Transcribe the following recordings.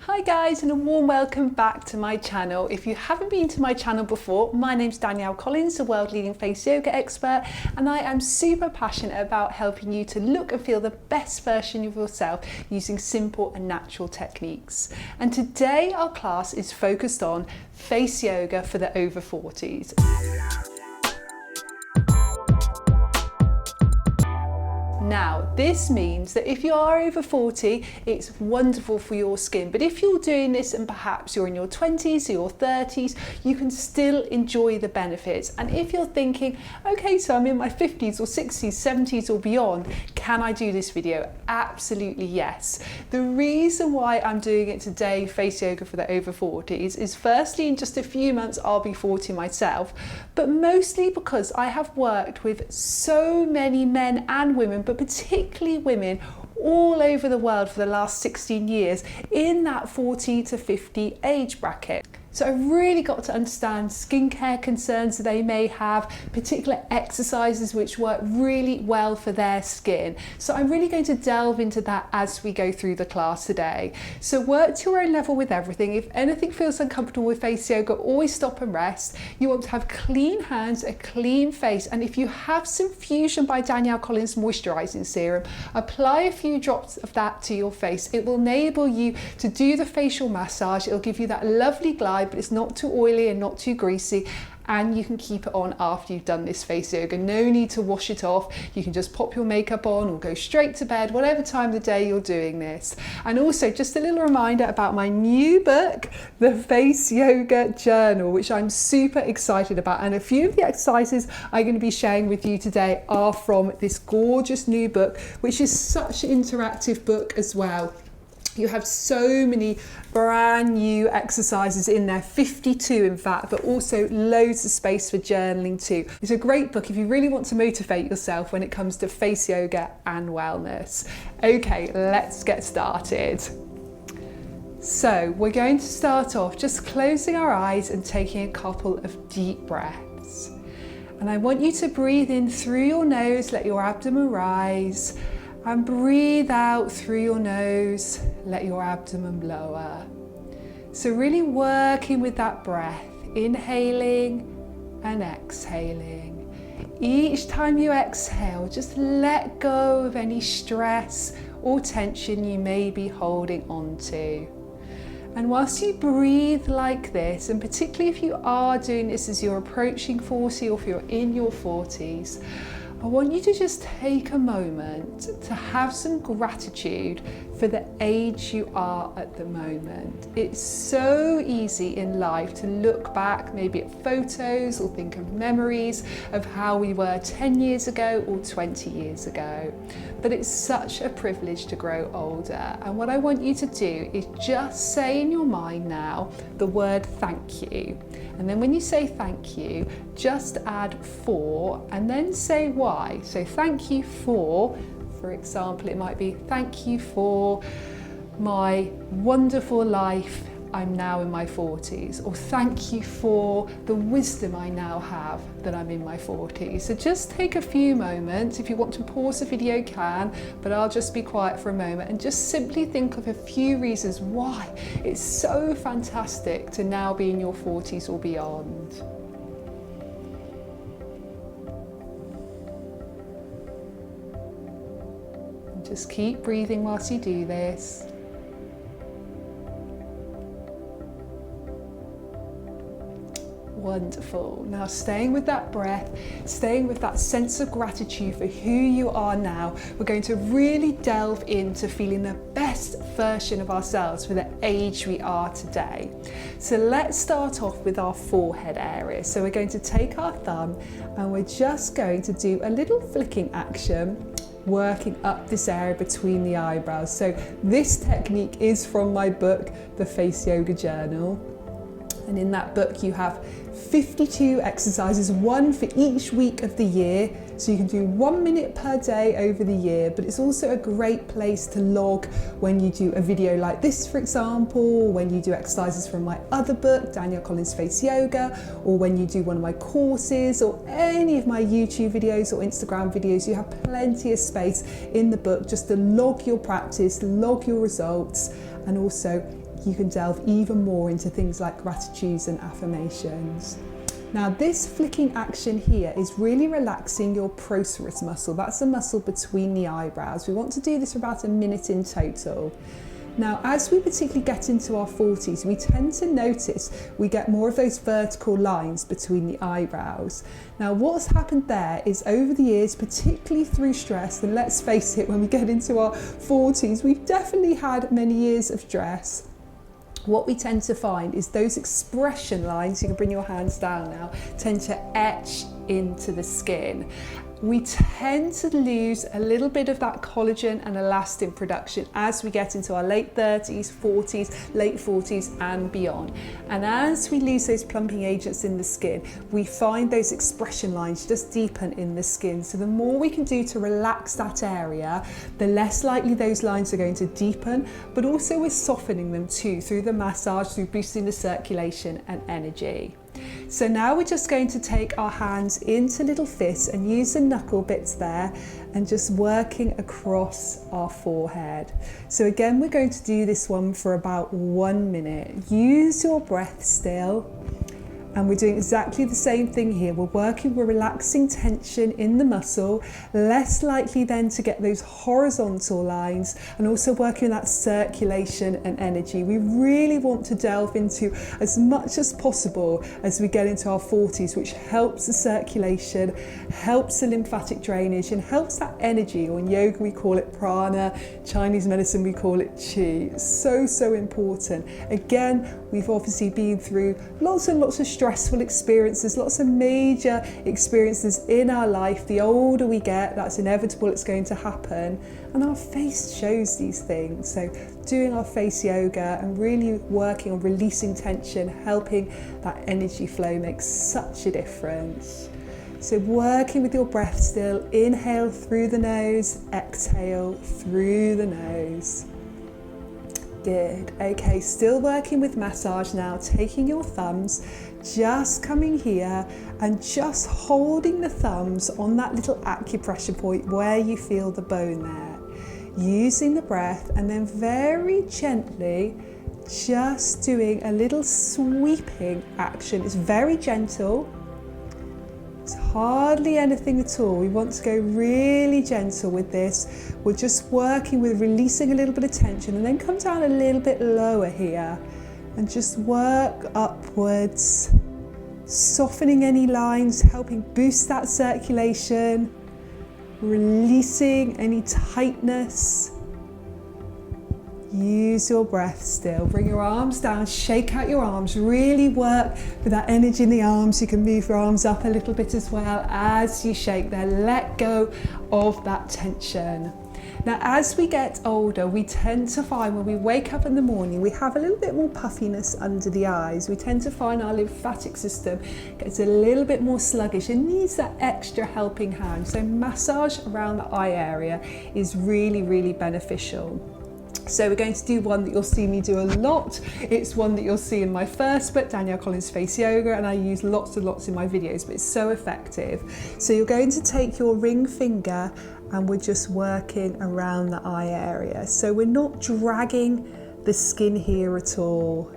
Hi guys, and a warm welcome back to my channel. If you haven't been to my channel before, my name's Danielle Collins, the world leading face yoga expert, and I am super passionate about helping you to look and feel the best version of yourself using simple and natural techniques. And today our class is focused on face yoga for the over 40s. Now, this means that if you are over 40, it's wonderful for your skin. But if you're doing this and perhaps you're in your 20s or your 30s, you can still enjoy the benefits. And if you're thinking, okay, so I'm in my 50s or 60s, 70s or beyond, can I do this video? Absolutely yes. The reason why I'm doing it today, face yoga for the over 40s, is firstly, in just a few months, I'll be 40 myself, but mostly because I have worked with so many men and women, but particularly women all over the world for the last 16 years in that 40 to 50 age bracket. So I've really got to understand skincare concerns that they may have, particular exercises which work really well for their skin. So I'm really going to delve into that as we go through the class today. So work to your own level with everything. If anything feels uncomfortable with face yoga, always stop and rest. You want to have clean hands, a clean face, and if you have some Fusion by Danielle Collins moisturizing serum, apply a few drops of that to your face. It will enable you to do the facial massage. It'll give you that lovely glide, but it's not too oily and not too greasy, and you can keep it on after you've done this face yoga. No need to wash it off. You can just pop your makeup on or go straight to bed, whatever time of the day you're doing this. And also just a little reminder about my new book, the Face Yoga Journal, which I'm super excited about. And a few of the exercises I'm going to be sharing with you today are from this gorgeous new book, which is such an interactive book as well. You have so many brand new exercises in there, 52 in fact, but also loads of space for journaling too. It's a great book if you really want to motivate yourself when it comes to face yoga and wellness. Okay, let's get started. So we're going to start off just closing our eyes and taking a couple of deep breaths. And I want you to breathe in through your nose, let your abdomen rise. And breathe out through your nose, let your abdomen lower. So really working with that breath, inhaling and exhaling. Each time you exhale, just let go of any stress or tension you may be holding on to. And whilst you breathe like this, and particularly if you are doing this as you're approaching 40 or if you're in your 40s, I want you to just take a moment to have some gratitude for the age you are at the moment. It's so easy in life to look back maybe at photos or think of memories of how we were 10 years ago or 20 years ago. But it's such a privilege to grow older. And what I want you to do is just say in your mind now the word thank you. And then when you say thank you, just add for and then say why. So thank you for example, it might be thank you for my wonderful life. I'm now in my 40s, or thank you for the wisdom I now have that I'm in my 40s. So just take a few moments. If you want to pause the video, you can, but I'll just be quiet for a moment and just simply think of a few reasons why it's so fantastic to now be in your 40s or beyond. And just keep breathing whilst you do this. Wonderful. Now staying with that breath, staying with that sense of gratitude for who you are now, we're going to really delve into feeling the best version of ourselves for the age we are today. So let's start off with our forehead area. So we're going to take our thumb and we're just going to do a little flicking action, working up this area between the eyebrows. So this technique is from my book, the Face Yoga Journal. And in that book you have 52 exercises, one for each week of the year. So you can do 1 minute per day over the year, but it's also a great place to log when you do a video like this, for example, when you do exercises from my other book, Danielle Collins Face Yoga, or when you do one of my courses or any of my YouTube videos or Instagram videos. You have plenty of space in the book just to log your practice, log your results, and also you can delve even more into things like gratitudes and affirmations. Now this flicking action here is really relaxing your procerus muscle. That's the muscle between the eyebrows. We want to do this for about a minute in total. Now, as we particularly get into our 40s, we tend to notice we get more of those vertical lines between the eyebrows. Now, what's happened there is over the years, particularly through stress, and let's face it, when we get into our 40s, we've definitely had many years of stress. What we tend to find is those expression lines, you can bring your hands down now, tend to etch into the skin. We tend to lose a little bit of that collagen and elastin production as we get into our late 30s, 40s, late 40s and beyond. And as we lose those plumping agents in the skin, we find those expression lines just deepen in the skin. So the more we can do to relax that area, the less likely those lines are going to deepen, but also we're softening them too through the massage, through boosting the circulation and energy. So now we're just going to take our hands into little fists and use the knuckle bits there and just working across our forehead. So again, we're going to do this one for about 1 minute. Use your breath still. And we're doing exactly the same thing here. We're relaxing tension in the muscle, less likely then to get those horizontal lines, and also working on that circulation and energy. We really want to delve into as much as possible as we get into our 40s, which helps the circulation, helps the lymphatic drainage, and helps that energy, or in yoga we call it prana, Chinese medicine we call it qi. So important. Again, we've obviously been through lots and lots of stressful experiences, lots of major experiences in our life. The older we get, that's inevitable, it's going to happen. And our face shows these things. So doing our face yoga and really working on releasing tension, helping that energy flow makes such a difference. So working with your breath still, inhale through the nose, exhale through the nose. Good. Okay, still working with massage now, taking your thumbs, just coming here and just holding the thumbs on that little acupressure point where you feel the bone there. Using the breath and then very gently just doing a little sweeping action. It's very gentle. It's hardly anything at all. We want to go really gentle with this. We're just working with releasing a little bit of tension and then come down a little bit lower here and just work upwards, softening any lines, helping boost that circulation, releasing any tightness. Use your breath still. Bring your arms down, shake out your arms, really work with that energy in the arms. You can move your arms up a little bit as well as you shake there. Let go of that tension. Now, as we get older, we tend to find when we wake up in the morning, we have a little bit more puffiness under the eyes. We tend to find our lymphatic system gets a little bit more sluggish and needs that extra helping hand. So massage around the eye area is really, really beneficial. So we're going to do one that you'll see me do a lot. It's one that you'll see in my first book, Danielle Collins Face Yoga, and I use lots and lots in my videos, but it's so effective. So you're going to take your ring finger and we're just working around the eye area. So we're not dragging the skin here at all.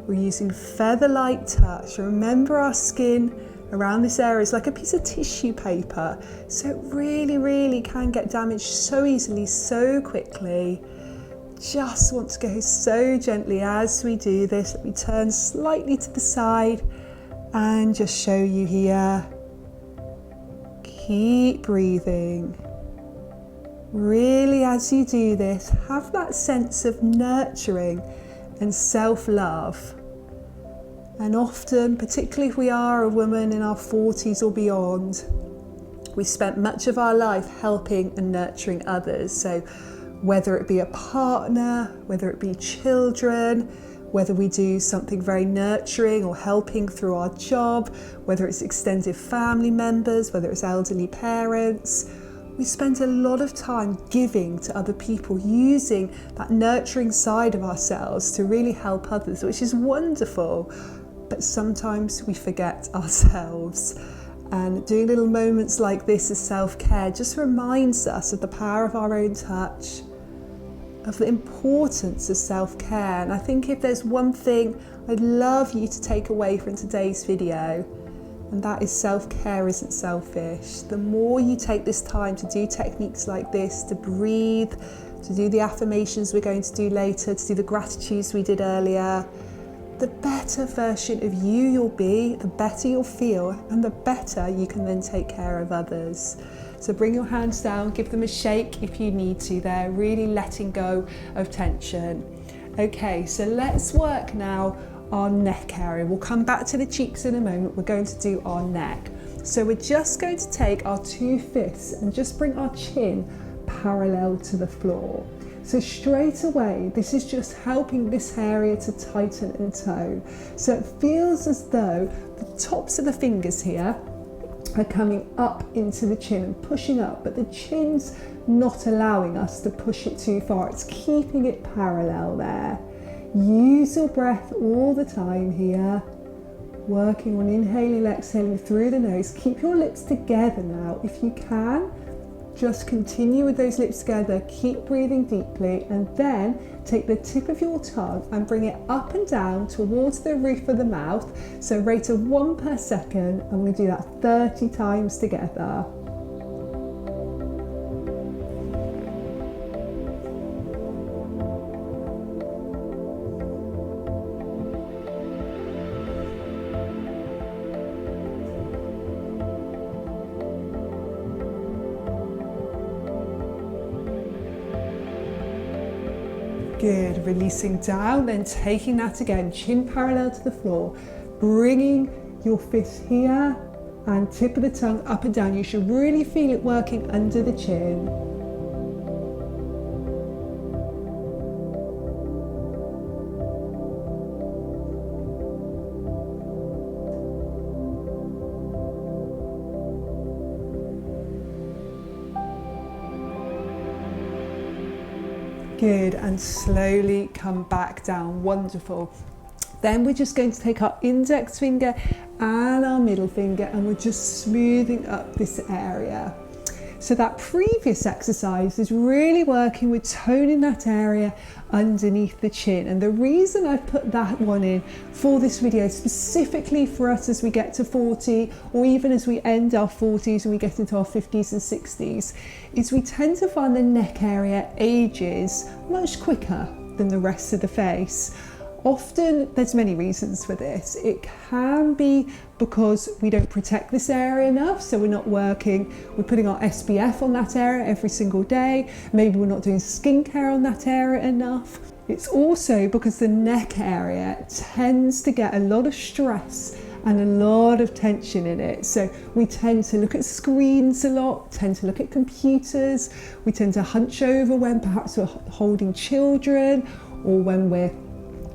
We're using feather-like touch. Remember, our skin around this area is like a piece of tissue paper. So it really, really can get damaged so easily, so quickly. Just want to go so gently as we do this. Let me turn slightly to the side and just show you here. Keep breathing. Really, as you do this, have that sense of nurturing and self-love. And often, particularly if we are a woman in our 40s or beyond, we spent much of our life helping and nurturing others. So whether it be a partner, whether it be children, whether we do something very nurturing or helping through our job, whether it's extended family members, whether it's elderly parents, we spend a lot of time giving to other people, using that nurturing side of ourselves to really help others, which is wonderful. But sometimes we forget ourselves. And doing little moments like this as self-care just reminds us of the power of our own touch, of the importance of self-care. And I think if there's one thing I'd love you to take away from today's video, and that is self-care isn't selfish. The more you take this time to do techniques like this, to breathe, to do the affirmations we're going to do later, to do the gratitudes we did earlier, the better version of you'll be, the better you'll feel, and the better you can then take care of others. So bring your hands down, give them a shake if you need to there, really letting go of tension. Okay, so let's work now our neck area. We'll come back to the cheeks in a moment. We're going to do our neck. So we're just going to take our 2 fists and just bring our chin parallel to the floor. So straight away, this is just helping this area to tighten and tone. So it feels as though the tops of the fingers here are coming up into the chin and pushing up, but the chin's not allowing us to push it too far. It's keeping it parallel there. Use your breath all the time here, working on inhaling, exhaling through the nose. Keep your lips together now if you can. Just continue with those lips together, keep breathing deeply, and then take the tip of your tongue and bring it up and down towards the roof of the mouth. So rate of 1 per second, and we do that 30 times together. Good, releasing down, then taking that again, chin parallel to the floor, bringing your fist here and tip of the tongue up and down. You should really feel it working under the chin. Good, and slowly come back down, wonderful. Then we're just going to take our index finger and our middle finger and we're just smoothing up this area. So that previous exercise is really working with toning that area underneath the chin. And the reason I've put that one in for this video, specifically for us as we get to 40, or even as we end our 40s and we get into our 50s and 60s, is we tend to find the neck area ages much quicker than the rest of the face. Often there's many reasons for this. It can be because we don't protect this area enough, so we're not working, we're putting our SPF on that area every single day. Maybe we're not doing skincare on that area enough. It's also because the neck area tends to get a lot of stress and a lot of tension in it. So we tend to look at screens a lot, tend to look at computers, we tend to hunch over when perhaps we're holding children or when we're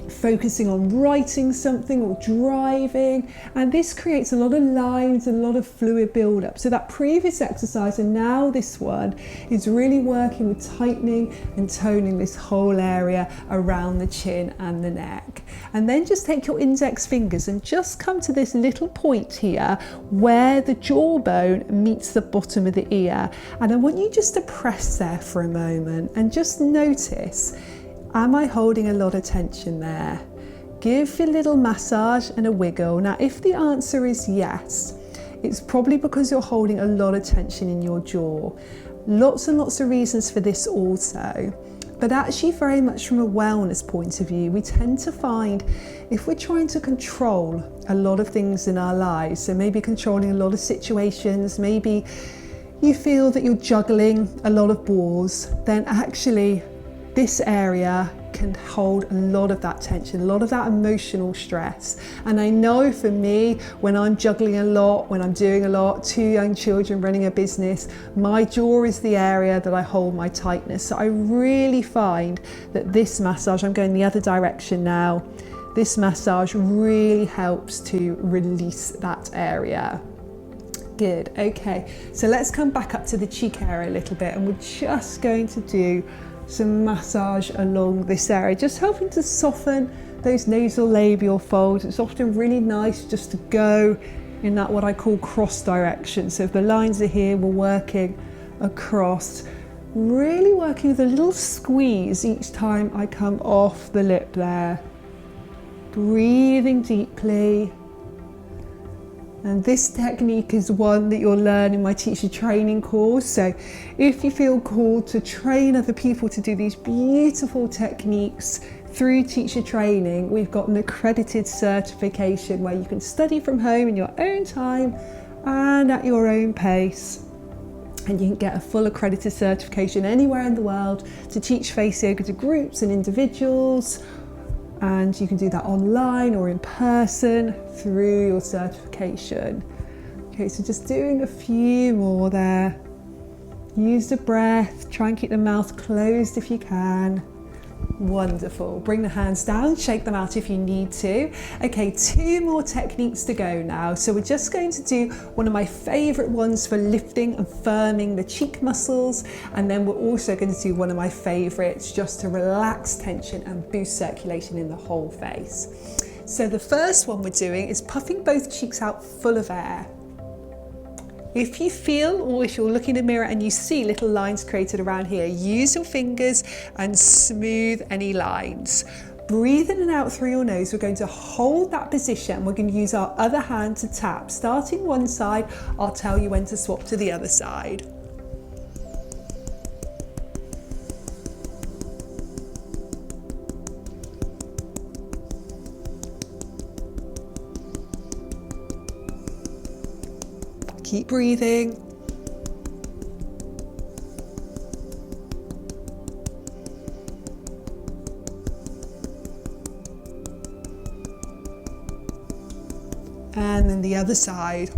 focusing on writing something or driving, and this creates a lot of lines and a lot of fluid buildup. So that previous exercise and now this one is really working with tightening and toning this whole area around the chin and the neck. And then just take your index fingers and just come to this little point here where the jawbone meets the bottom of the ear, and I want you just to press there for a moment and just notice, am I holding a lot of tension there? Give a little massage and a wiggle. Now, if the answer is yes, it's probably because you're holding a lot of tension in your jaw. Lots and lots of reasons for this also, but actually very much from a wellness point of view, we tend to find if we're trying to control a lot of things in our lives, so maybe controlling a lot of situations, maybe you feel that you're juggling a lot of balls, then actually this area can hold a lot of that tension, a lot of that emotional stress. And I know for me, when I'm juggling a lot, when I'm doing a lot, 2 young children, running a business, my jaw is the area that I hold my tightness. So I really find that this massage, I'm going the other direction now, this massage really helps to release that area. Good, okay. So let's come back up to the cheek area a little bit, and we're just going to do some massage along this area, just helping to soften those nasal labial folds. It's often really nice just to go in that what I call cross direction. So if the lines are here, we're working across, Really working with a little squeeze each time I come off the lip there. Breathing deeply. And this technique is one that you'll learn in my teacher training course. So if you feel called to train other people to do these beautiful techniques through teacher training, we've got an accredited certification where you can study from home in your own time and at your own pace. And you can get a full accredited certification anywhere in the world to teach face yoga to groups and individuals. And you can do that online or in person through your certification. Okay, so just doing a few more there. Use the breath, try and keep the mouth closed if you can. Wonderful. Bring the hands down, shake them out if you need to. Okay, 2 more techniques to go now. So we're just going to do one of my favorite ones for lifting and firming the cheek muscles. And then we're also going to do one of my favorites just to relax tension and boost circulation in the whole face. So the first one we're doing is puffing both cheeks out full of air. If you feel, or if you're looking in the mirror and you see little lines created around here, use your fingers and smooth any lines. Breathe in and out through your nose. We're going to hold that position. We're going to use our other hand to tap. Starting one side, I'll tell you when to swap to the other side. Keep breathing. And then the other side.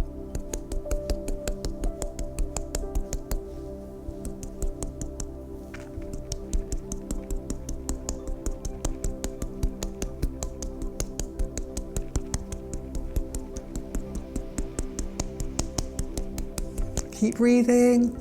Keep breathing.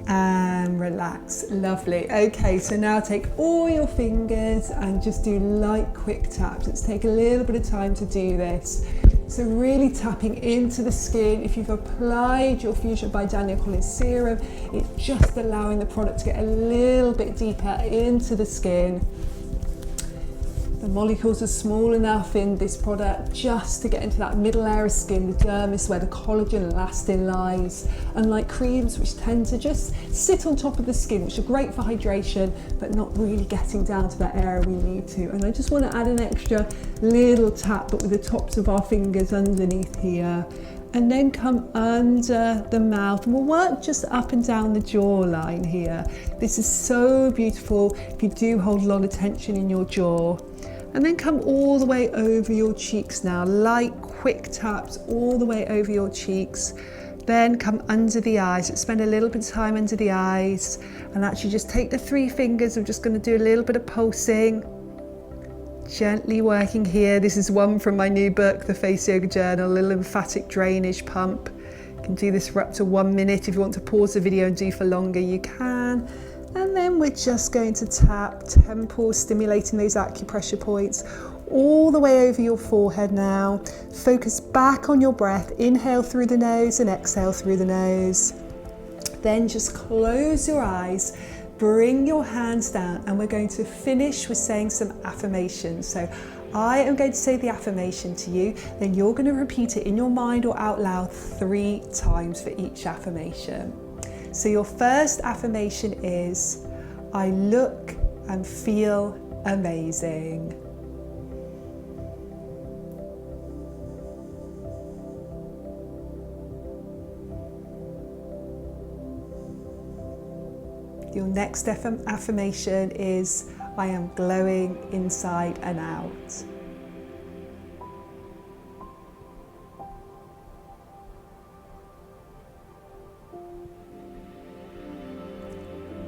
And relax. Lovely. Okay, so now take all your fingers and just do light, quick taps. Let's take a little bit of time to do this. So really tapping into the skin. If you've applied your Fusion by Danielle serum, it's just allowing the product to get a little bit deeper into the skin. The molecules are small enough in this product just to get into that middle layer of skin, the dermis, where the collagen and elastin lies. Unlike creams, which tend to just sit on top of the skin, which are great for hydration, but not really getting down to that area we need to. And I just want to add an extra little tap, but with the tops of our fingers underneath here. And then come under the mouth, and we'll work just up and down the jawline here. This is so beautiful if you do hold a lot of tension in your jaw. And then come all the way over your cheeks now, light, quick taps all the way over your cheeks. Then come under the eyes. Let's spend a little bit of time under the eyes, and actually just take the 3 fingers. I'm just going to do a little bit of pulsing. Gently working here. This is one from my new book, The Face Yoga Journal, a little lymphatic drainage pump. You can do this for up to 1 minute. If you want to pause the video and do for longer, you can. And then we're just going to tap temples, stimulating those acupressure points all the way over your forehead now. Focus back on your breath. Inhale through the nose and exhale through the nose. Then just close your eyes. Bring your hands down, and we're going to finish with saying some affirmations. So I am going to say the affirmation to you, then you're going to repeat it in your mind or out loud 3 times for each affirmation. So your first affirmation is, I look and feel amazing. Your next affirmation is, I am glowing inside and out.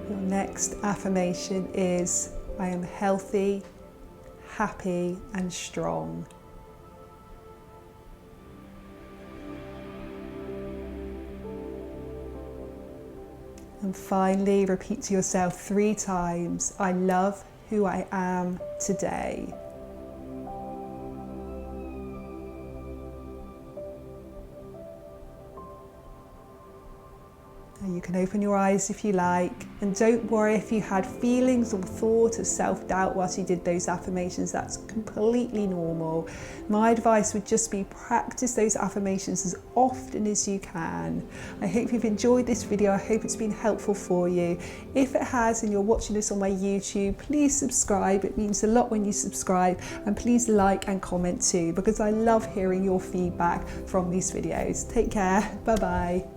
Your next affirmation is, I am healthy, happy and strong. And finally, repeat to yourself 3 times, I love who I am today. You can open your eyes if you like, and don't worry if you had feelings or thought of self-doubt whilst you did those affirmations. That's completely normal. My advice would just be practice those affirmations as often as you can. I hope you've enjoyed this video. I hope it's been helpful for you. If it has and you're watching this on my YouTube, please subscribe. It means a lot when you subscribe, and please like and comment too, because I love hearing your feedback from these videos. Take care. Bye bye.